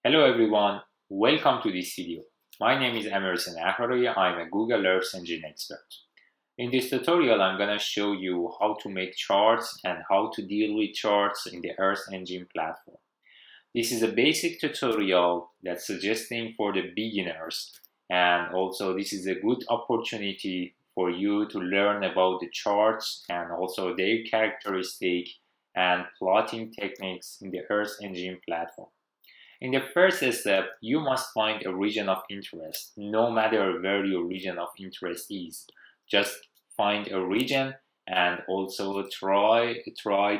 Hello everyone, welcome to this video. My name is Emerson Ahari. I'm a Google Earth Engine expert. In this tutorial, I'm going to show you how to make charts and how to deal with charts in the Earth Engine platform. This is a basic tutorial that's suggesting for the beginners, and also this is a good opportunity for you to learn about the charts and also their characteristic and plotting techniques in the Earth Engine platform. In the first step, you must find a region of interest, no matter where your region of interest is. Just find a region and also try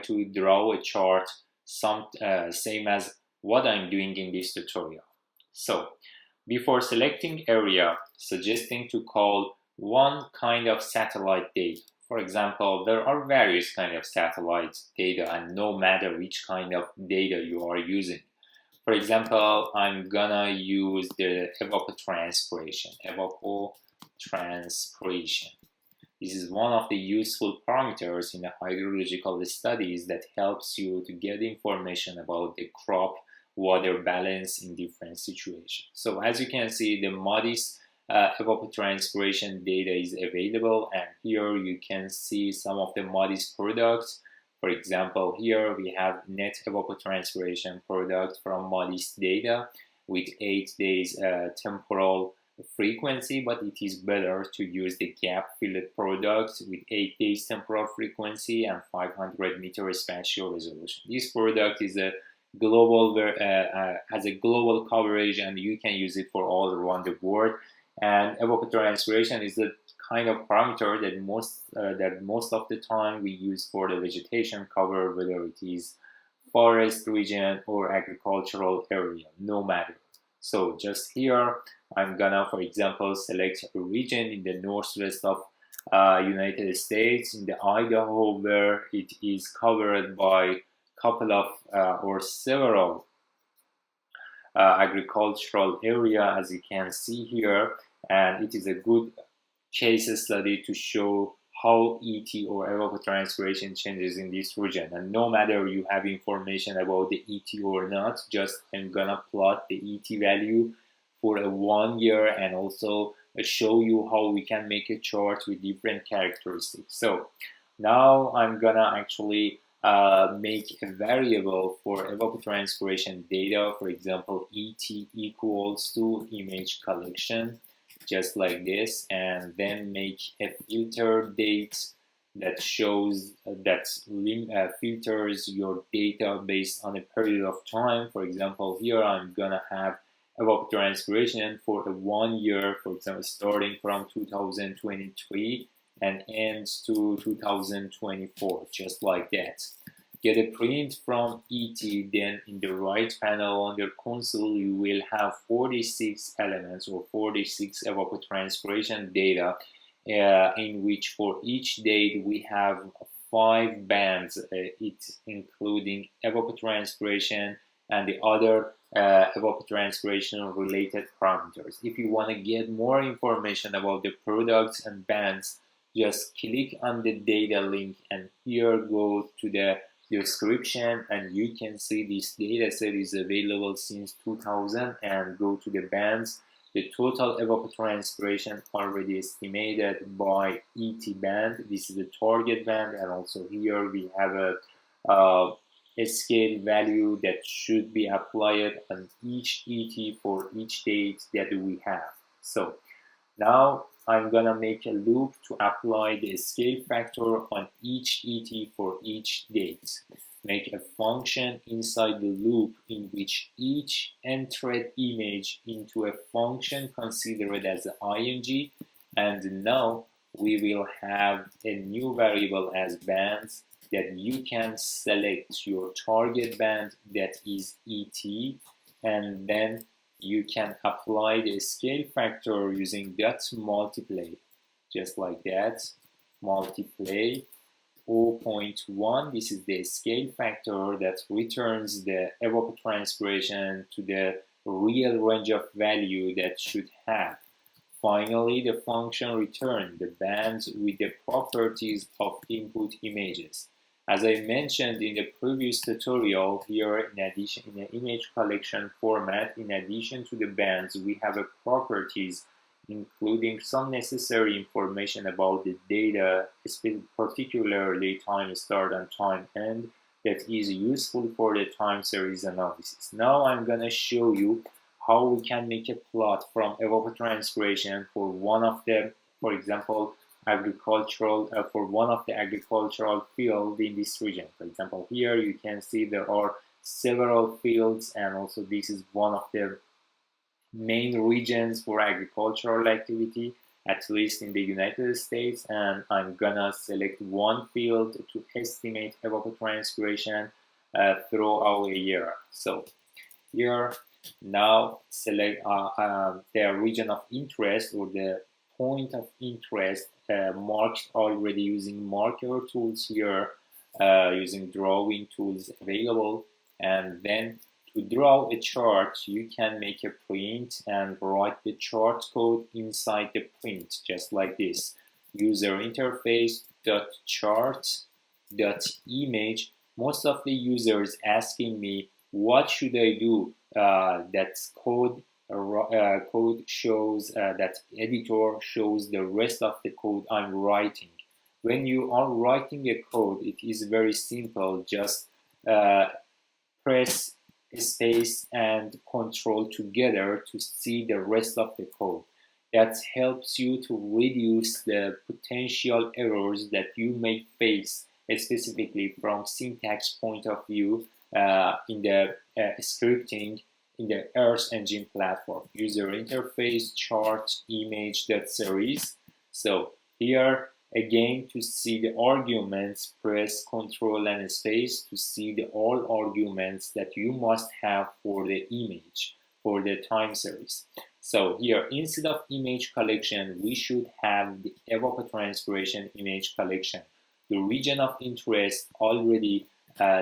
to draw a chart, same as what I'm doing in this tutorial. So, before selecting area, suggesting to call one kind of satellite data. For example, there are various kind of satellite data, and no matter which kind of data you are using. For example, I'm gonna use the evapotranspiration. This is one of the useful parameters in the hydrological studies that helps you to get information about the crop water balance in different situations. So as you can see, the modest evapotranspiration data is available, and here you can see some of the modest products. For example, here we have net evapotranspiration product from modest data with 8 days temporal frequency, but it is better to use the gap filled product with 8 days temporal frequency and 500 meter spatial resolution. This product is a global has a global coverage, and you can use it for all around the world. And evapotranspiration is the kind of parameter that most of the time we use for the vegetation cover, whether it is forest region or agricultural area, no matter. So just here, I'm gonna, for example, select a region in the northwest of United States, in the Idaho, where it is covered by couple of or several agricultural area, as you can see here, and it is a good case study to show how ET or evapotranspiration changes in this region. And no matter you have information about the ET or not, just I'm gonna plot the ET value for a 1 year and also show you how we can make a chart with different characteristics. So now I'm gonna actually make a variable for evapotranspiration data. For example, ET equals to image collection, just like this, and then make a filter date that shows filters your data based on a period of time. For example, here I'm gonna have evapotranspiration for a 1 year, for example, starting from 2023 and ends to 2024, just like that. Get a print from ET, then in the right panel under console you will have 46 elements or 46 evapotranspiration data, in which for each date we have 5 bands, it's including evapotranspiration and the other evapotranspiration related parameters. If you want to get more information about the products and bands, just click on the data link, and here go to the description, and you can see this data set is available since 2000, and go to the bands. The total evapotranspiration already estimated by ET band. This is the target band, and also here we have a scale value that should be applied on each ET for each date that we have. So now I'm gonna make a loop to apply the scale factor on each ET for each date. Make a function inside the loop in which each entered image into a function considered as img, and now we will have a new variable as bands that you can select your target band, that is ET, and then you can apply the scale factor using dot multiply, just like that. Multiply 0.1. This is the scale factor that returns the evapotranspiration to the real range of value that should have. Finally, the function returns the bands with the properties of input images. As I mentioned in the previous tutorial, here in addition, in the image collection format, in addition to the bands, we have a properties including some necessary information about the data, particularly time start and time end, that is useful for the time series analysis. Now I'm gonna show you how we can make a plot from evapotranspiration for one of the, for example, for one of the agricultural fields in this region. For example, here you can see there are several fields, and also this is one of the main regions for agricultural activity, at least in the United States. And I'm gonna select one field to estimate evapotranspiration throughout a year. So here, now select the region of interest or the point of interest marked already using marker tools here, using drawing tools available. And then to draw a chart, you can make a print and write the chart code inside the print, just like this. User interface dot chart dot image. Most of the users asking me, what should I do? That code shows that editor shows the rest of the code I'm writing. When you are writing a code, it is very simple. Just press space and control together to see the rest of the code. That helps you to reduce the potential errors that you may face, specifically from syntax point of view in the scripting in the Earth Engine platform. User interface chart image.series. So here again, to see the arguments, press Control and space to see the all arguments that you must have for the image, for the time series. So here, instead of image collection, we should have the evapotranspiration image collection. The region of interest already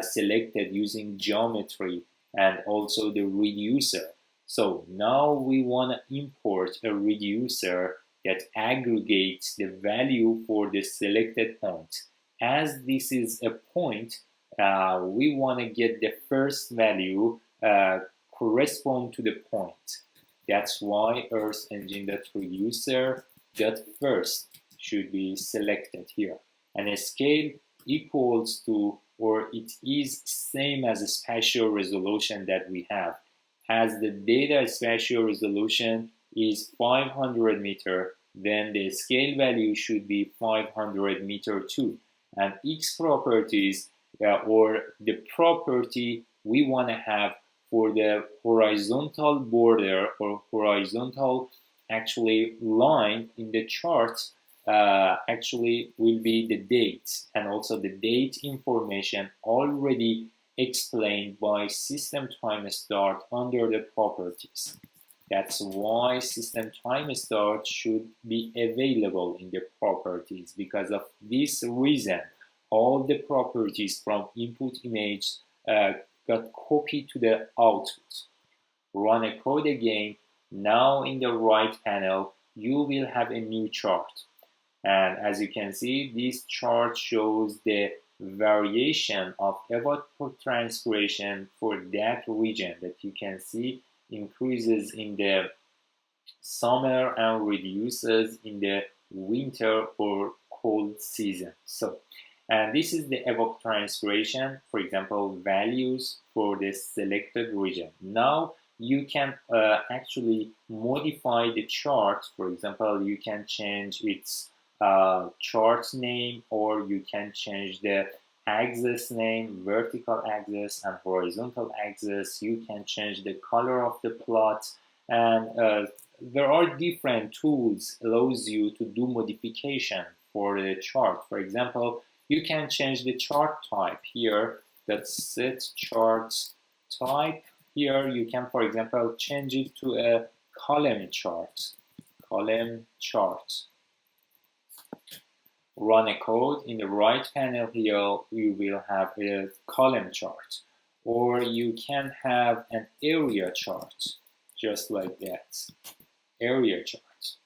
selected using geometry, and also the reducer. So now we want to import a reducer that aggregates the value for the selected point. As this is a point, we want to get the first value correspond to the point. That's why Earth Engine.reducer.first should be selected here. And a scale equals to, or it is same as a spatial resolution that we have. As the data spatial resolution is 500 meter, then the scale value should be 500 meter too. And X properties, or the property we want to have for the horizontal border or horizontal actually line in the chart, actually will be the date, and also the date information already explained by system time start under the properties. That's why system time start should be available in the properties. Because of this reason, all the properties from input image got copied to the output. Run a code again. Now in the right panel, you will have a new chart. And as you can see, this chart shows the variation of evapotranspiration for that region that you can see increases in the summer and reduces in the winter or cold season. So, and this is the evapotranspiration, for example, values for the selected region. Now you can actually modify the chart. For example, you can change its chart name, or you can change the axis name, vertical axis and horizontal axis. You can change the color of the plot, and there are different tools allows you to do modification for the chart. For example, you can change the chart type here. That's set chart type. Here you can, for example, change it to a column chart. Column chart. Run a code. In the right panel here, you will have a column chart, or you can have an area chart, just like that, area chart.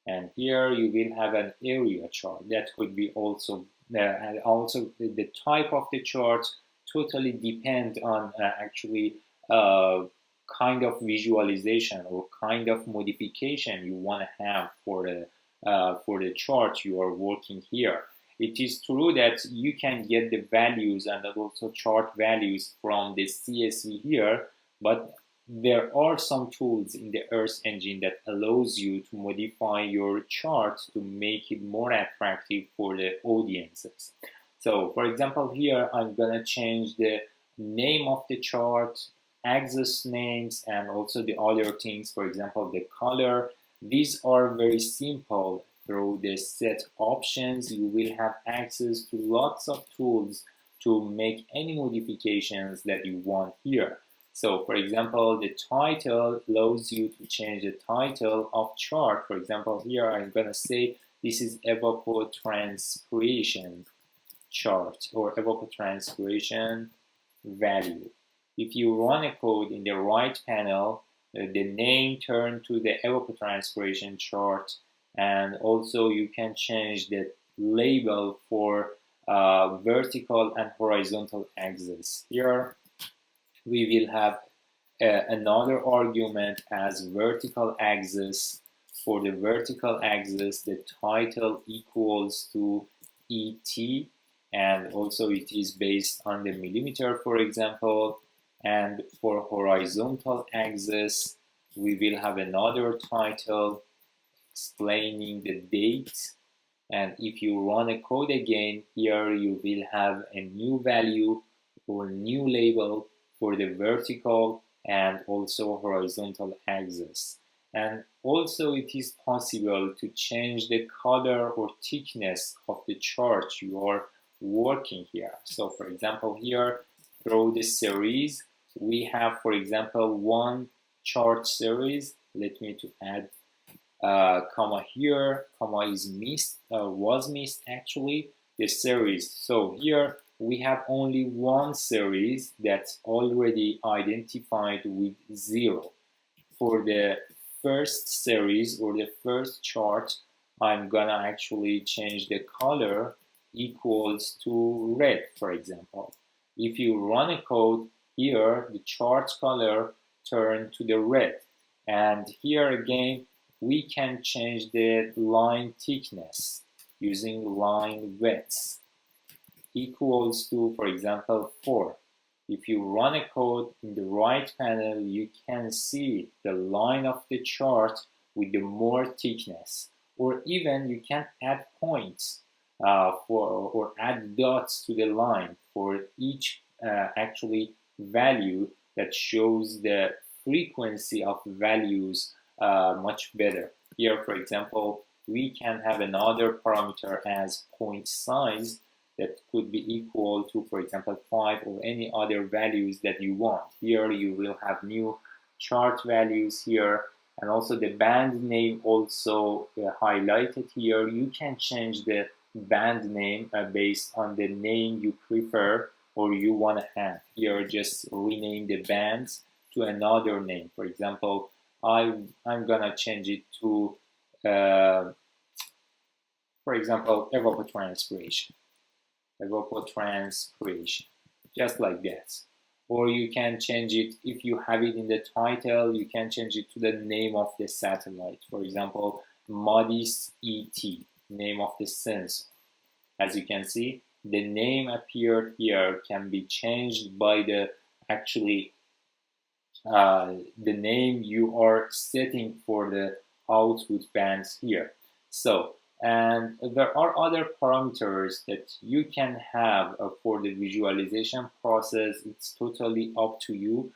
And here you will have an area chart that could be also and also the type of the chart totally depend on actually kind of visualization or kind of modification you want to have for the chart you are working here. It is true that you can get the values and also chart values from the CSV here, but there are some tools in the Earth Engine that allows you to modify your chart to make it more attractive for the audiences. So for example, here I'm gonna change the name of the chart, axis names, and also the other things, for example, the color. These are very simple. Through the set options, you will have access to lots of tools to make any modifications that you want here. So for example, the title allows you to change the title of chart. For example, here I'm gonna say this is evapotranspiration chart or evapotranspiration value. If you run a code in the right panel, the name turned to the evapotranspiration chart, and also you can change the label for vertical and horizontal axis. Here we will have another argument as vertical axis. For the vertical axis, the title equals to ET, and also it is based on the millimeter, for example. And for horizontal axis, we will have another title explaining the date. And if you run a code again, here you will have a new value or new label for the vertical and also horizontal axis. And also it is possible to change the color or thickness of the chart you are working here. So for example, here through the series, we have, for example, one chart series. Let me to add comma here, comma is missed, was missed actually, the series. So here we have only one series that's already identified with 0. For the first series or the first chart, I'm gonna actually change the color equals to red, for example. If you run a code here, the chart color turn to the red. And here again, we can change the line thickness using line width equals to, for example, 4. If you run a code in the right panel, you can see the line of the chart with the more thickness, or even you can add points or add dots to the line for each actually value that shows the frequency of values much better. Here, for example, we can have another parameter as point size that could be equal to, for example, 5 or any other values that you want. Here you will have new chart values here, and also the band name also highlighted here. You can change the band name based on the name you prefer or you want to have. Here just rename the bands to another name. For example, I'm gonna change it to for example, evapotranspiration, just like that. Or you can change it, if you have it in the title, you can change it to the name of the satellite. For example, MODIS ET, name of the sensor. As you can see, the name appeared here can be changed by the actually the name you are setting for the output bands here. So, and there are other parameters that you can have for the visualization process. It's totally up to you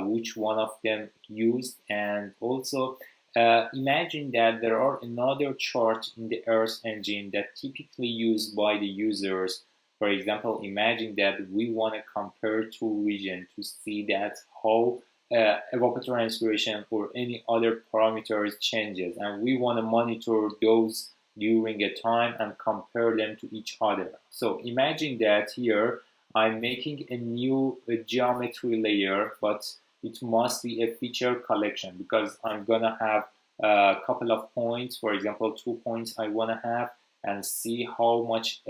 which one of them used. And also imagine that there are another chart in the Earth Engine that typically used by the users. For example, imagine that we want to compare two regions to see that how evapotranspiration or any other parameters changes, and we want to monitor those during a time and compare them to each other. So imagine that here I'm making a new geometry layer, but it must be a feature collection because I'm gonna have a couple of points, for example 2 points I want to have, and see how much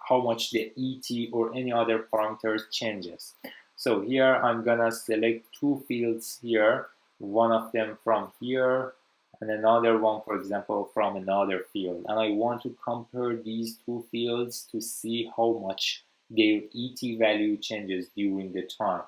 how much the ET or any other parameters changes. So here I'm gonna select two fields here, one of them from here and another one, for example, from another field. And I want to compare these two fields to see how much their ET value changes during the time.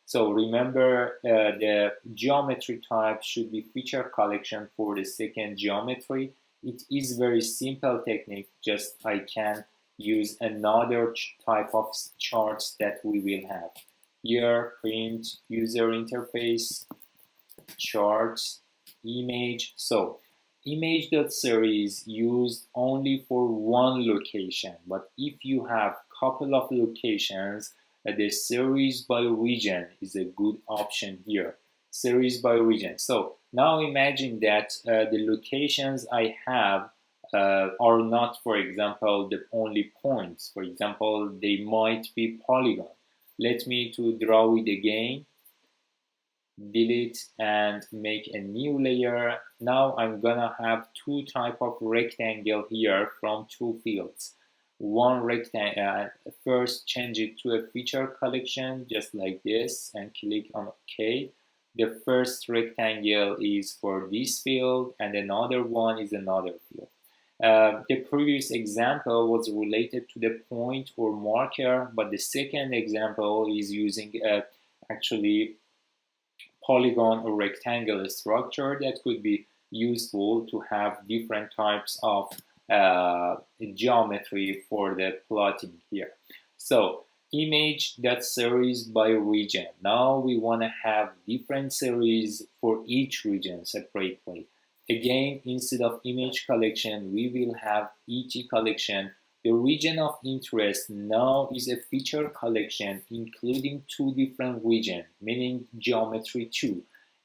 So remember, the geometry type should be feature collection for the second geometry. It is very simple technique, just I can use another type of charts that we will have. Here, print user interface, charts, image. So image.series used only for one location, but if you have couple of locations, the series by region is a good option here. Series by region. So now imagine that the locations I have are not, for example, the only points. For example, they might be polygon. Let me to draw it again, delete and make a new layer. Now I'm gonna have two type of rectangle here from two fields. One rectangle, first change it to a feature collection just like this and click on OK. The first rectangle is for this field and another one is another field. The previous example was related to the point or marker, but the second example is using actually polygon or rectangular structure that could be useful to have different types of geometry for the plotting here. So image.series by region. Now we want to have different series for each region separately. Again, instead of image collection, we will have ET collection. The region of interest now is a feature collection including two different regions, meaning geometry 2.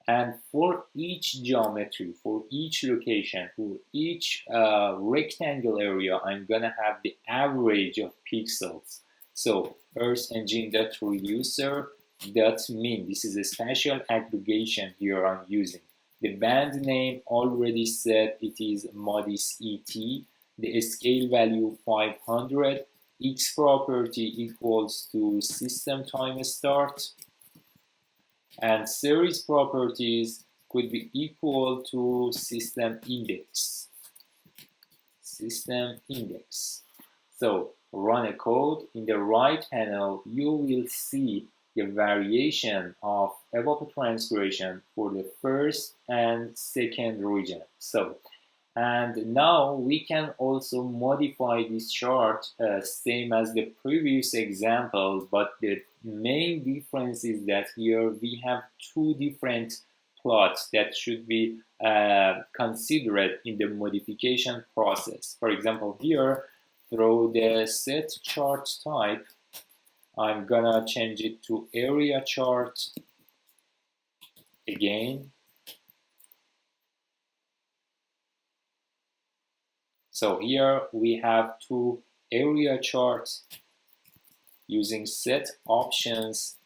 And for each geometry, for each location, for each rectangle area, I'm gonna have the average of pixels. So Earth engine.reducer.min. This is a spatial aggregation here I'm using. The band name already said it is modis ET. The scale value 500. X property equals to system time start. And series properties could be equal to system index. System index. So run a code. In the right panel, you will see the variation of evapotranspiration for the first and second region. So, and now we can also modify this chart same as the previous example, but the main difference is that here we have two different plots that should be considered in the modification process. For example, here through the set chart type, I'm gonna change it to area chart again. So here we have two area charts. Using set options,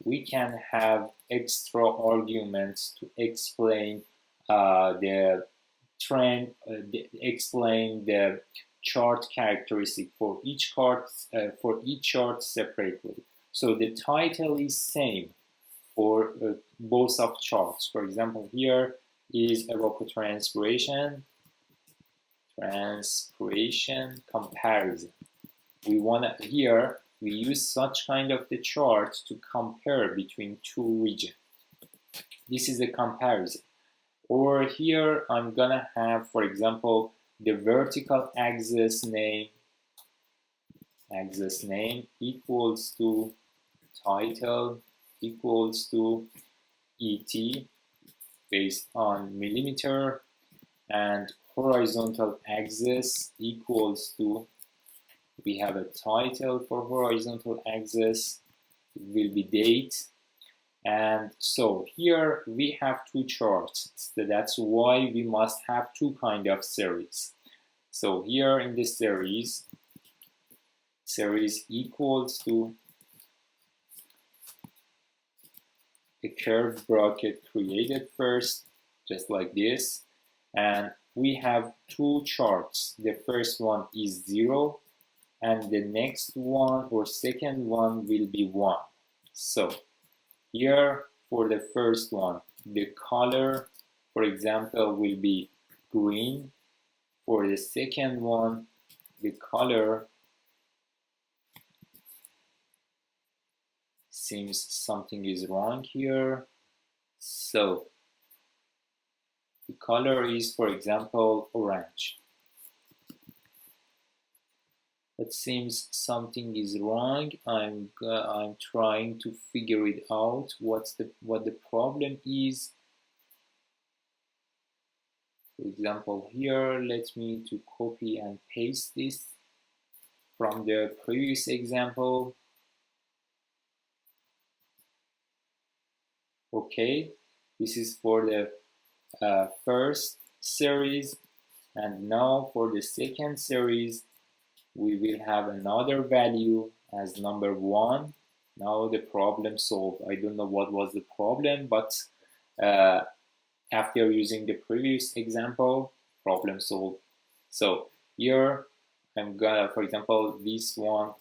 we can have extra arguments to explain the trend, explain the chart characteristic for each chart separately. So the title is same for both of charts. For example, here is evapotranspiration comparison. We want to here we use such kind of the chart to compare between two regions. This is a comparison. Or here I'm gonna have, for example, the vertical axis name equals to title equals to ET based on millimeter, and horizontal axis equals to, we have a title for horizontal axis, it will be date. And so here we have two charts. So that's why we must have two kind of series. So here in this series equals to a curved bracket created first, just like this. And we have two charts. The first one is 0, and the next one or second one will be 1. So here for the first one, the color, for example, will be green. For the second one, the color seems something is wrong here. So the color is, for example, orange. It seems something is wrong. I'm trying to figure it out. What the problem is. For example, here, let me to copy and paste this from the previous example. Okay, this is for the first series, and now for the second series we will have another value as number 1. Now the problem solved. I don't know what was the problem, but after using the previous example, problem solved. So here I'm gonna, for example, this one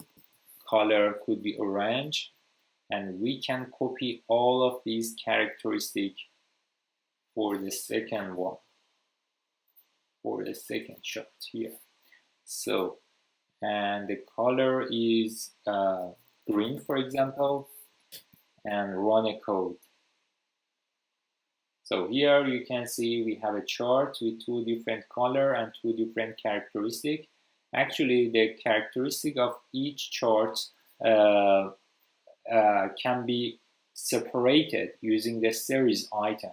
color could be orange, and we can copy all of these characteristics for the second one, for the second shot here. So, and the color is green, for example, and run a code. So here you can see we have a chart with 2 different color and 2 different characteristics. Actually, the characteristic of each chart can be separated using the series item.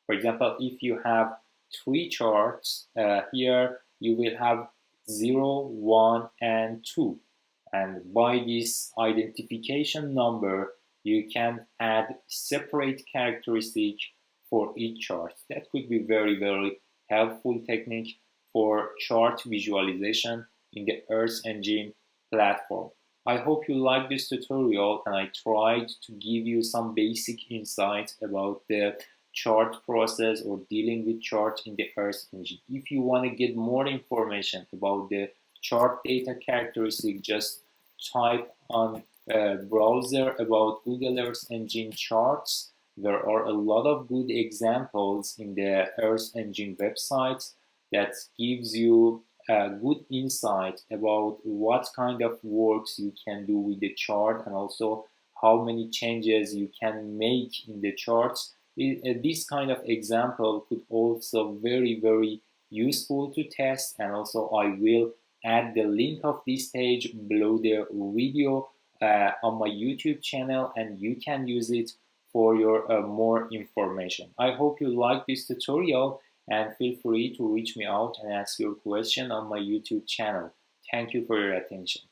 For example, if you have 3 charts, here you will have 0, 1, and 2. And by this identification number, you can add separate characteristic for each chart. That could be very, very helpful technique for chart visualization in the Earth Engine platform. I hope you like this tutorial, and I tried to give you some basic insights about the chart process or dealing with charts in the Earth Engine. If you want to get more information about the chart data characteristic, just type on browser about Google Earth Engine charts. There are a lot of good examples in the Earth Engine website that gives you a good insight about what kind of works you can do with the chart, and also how many changes you can make in the charts. This kind of example could also very, very useful to test, and also I will add the link of this page below the video on my YouTube channel, and you can use it for your more information. I hope you like this tutorial, and feel free to reach me out and ask your question on my YouTube channel. Thank you for your attention.